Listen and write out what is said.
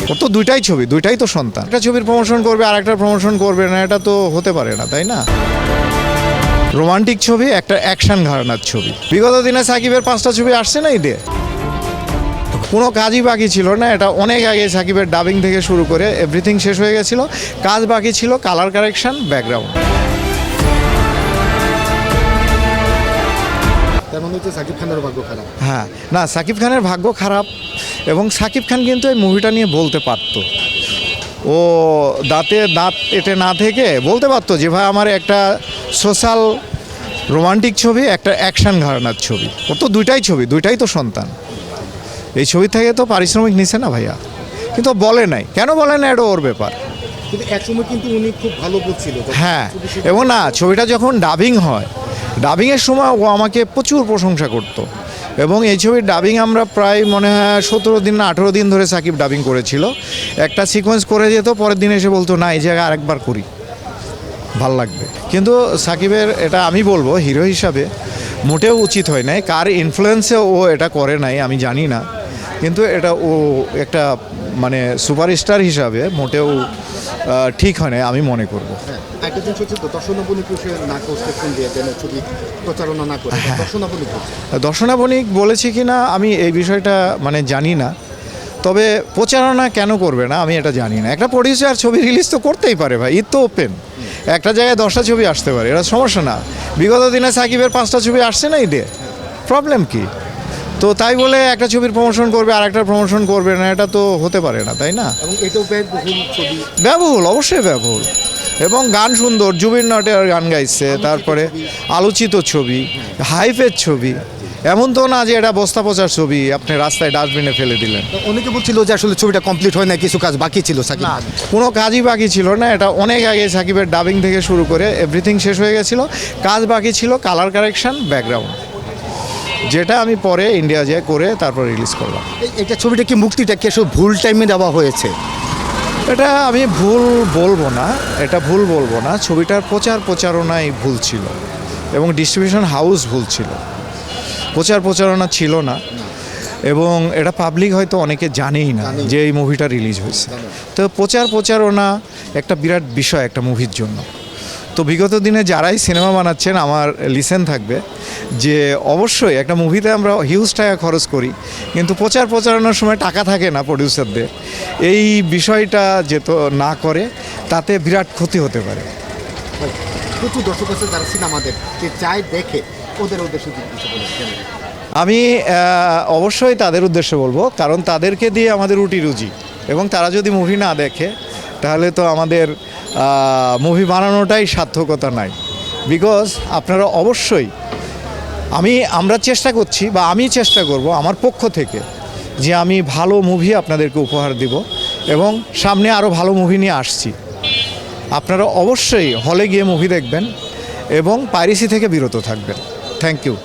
ওর তো দুইটাই ছবি, দুইটাই তো সন্তান। একটা ছবির প্রমোশন করবে আর একটা প্রমোশন করবে না, এটা তো হতে পারে না, তাই না? রোমান্টিক ছবি, একটা অ্যাকশন ঘরানার ছবি। বিগত দিনে সাকিবের 5টা ছবি আসছে না ঈদে, কোনো কাজই বাকি ছিল না। এটা অনেক আগে সাকিবের ডাবিং থেকে শুরু করে এভরিথিং শেষ হয়ে গেছিল। কাজ বাকি ছিল কালার কারেকশন, ব্যাকগ্রাউন্ড। সাকিব খানের ভাগ্য খারাপ। হ্যাঁ, না, সাকিব খানের ভাগ্য খারাপ, এবং সাকিব খান কিন্তু এই মুভিটা নিয়ে বলতে পারতো। ও দাঁতে দাঁত এঁটে না থেকে বলতে পারতো যে ভাই আমার একটা সোশ্যাল রোমান্টিক ছবি, একটা অ্যাকশন ঘরানার ছবি। ওর তো দুইটাই ছবি, দুইটাই তো সন্তান। এই ছবি থেকে তো পারিশ্রমিক নিছে না ভাইয়া, কিন্তু বলে নাই। কেন বলে না, এটা ওর ব্যাপার। কিন্তু একসময় কিন্তু উনি খুব ভালো বলছিল। হ্যাঁ, এবং না, ছবিটা যখন ডাবিং হয়, ডাবিংয়ের সময় ও আমাকে প্রচুর প্রশংসা করতো। এবং এই ছবির ডাবিং আমরা প্রায় মনে হয় 17 দিন না 18 দিন ধরে সাকিব ডাবিং করেছিল। একটা সিকোয়েন্স করে যেত, পরের দিন এসে বলতো না এই জায়গায় আরেকবার করি, ভাল লাগবে। কিন্তু সাকিবের এটা আমি বলবো হিরো হিসাবে মোটেও উচিত হয় নাই। কার ইনফ্লুয়েন্সে ও এটা করে নাই আমি জানি না, কিন্তু এটা ও একটা মানে সুপারস্টার হিসাবে মোটেও ঠিক হয় না আমি মনে করব। একটা জিনিস হচ্ছে তো দর্শনাবলী না করতে ফোন দিয়ে যেন ছবি প্রচারণা না করে দর্শনাবলী করছে। দর্শনাবণিক বলেছি কি না আমি এই বিষয়টা মানে জানি না, তবে প্রচারণা কেন করবে না আমি এটা জানি না। একটা প্রডিউসার ছবি রিলিজ তো করতেই পারে ভাই, ঈদ তো ওপেন, একটা জায়গায় 10টা ছবি আসতে পারে, এটা সমস্যা না। বিগত দিনে সাকিবের 5টা ছবি আসছে না ঈদে, প্রবলেম কি? তো তাই বলে একটা ছবির প্রমোশন করবে আর একটা প্রমোশন করবে না, এটা তো হতে পারে না, তাই না? এবং এটাও ব্যয়বহুল ছবি। ব্যয়বহুল, অবশ্যই ব্যয়বহুল। এবং গান সুন্দর, জুবিন নটিয়ার গান গাইছে, তারপরে আলোচিত ছবি, হাইপের ছবি। এমন তো না যে এটা বস্তা পচার ছবি আপনি রাস্তায় ডাস্টবিনে ফেলে দিলেন। অনেকে বলছিল যে আসলে ছবিটা কমপ্লিট হয় না, কিছু কাজ বাকি ছিল সাকিব। না, কোনো কাজই বাকি ছিল না। এটা অনেক আগে সাকিবের ডাবিং থেকে শুরু করে এভরিথিং শেষ হয়ে গেছিল। কাজ বাকি ছিল কালার কারেকশন, ব্যাকগ্রাউন্ড, যেটা আমি পরে ইন্ডিয়া যেয়ে করে তারপর রিলিজ করলাম। এটা ছবিটা কি মুক্তিটা কি আসলে ভুল টাইমে দেওয়া হয়েছে? এটা আমি ভুল বলবো না, এটা ভুল বলবো না। ছবিটার প্রচারণাই ভুল ছিল এবং ডিস্ট্রিবিউশন হাউস ভুল ছিল, প্রচারণা ছিল না। এবং এটা পাবলিক হয়তো অনেকে জানেই না যে এই মুভিটা রিলিজ হয়েছে। তো প্রচারণা একটা বিরাট বিষয় একটা মুভির জন্য। তো বিগত দিনে যারাই সিনেমা বানাচ্ছেন আমার লিসেন থাকবে যে অবশ্যই একটা মুভিতে আমরা হিউজ টাকা খরচ করি, কিন্তু প্রচারণার সময় টাকা থাকে না প্রডিউসারদের। এই বিষয়টা যেহেতু না করে তাতে বিরাট ক্ষতি হতে পারে। প্রচুর দর্শক আছে যারা সিনেমা দেখে চায়, দেখে, ওদের উদ্দেশ্যে কিছু বলেন। আমি অবশ্যই তাদের উদ্দেশ্যে বলবো, কারণ তাদেরকে দিয়ে আমাদের রুটি রুজি, এবং তারা যদি মুভি না দেখে তাহলে তো আমাদের মুভি বানানোটাই সার্থকতা নাই। বিকজ আপনারা অবশ্যই আমরা চেষ্টা করছি বা আমি চেষ্টা করব আমার পক্ষ থেকে যে আমি ভালো মুভি আপনাদেরকে উপহার দিব, এবং সামনে আরও ভালো মুভি নিয়ে আসছি। আপনারা অবশ্যই হলে গিয়ে মুভি দেখবেন এবং পাইরেসি থেকে বিরত থাকবেন। Thank you.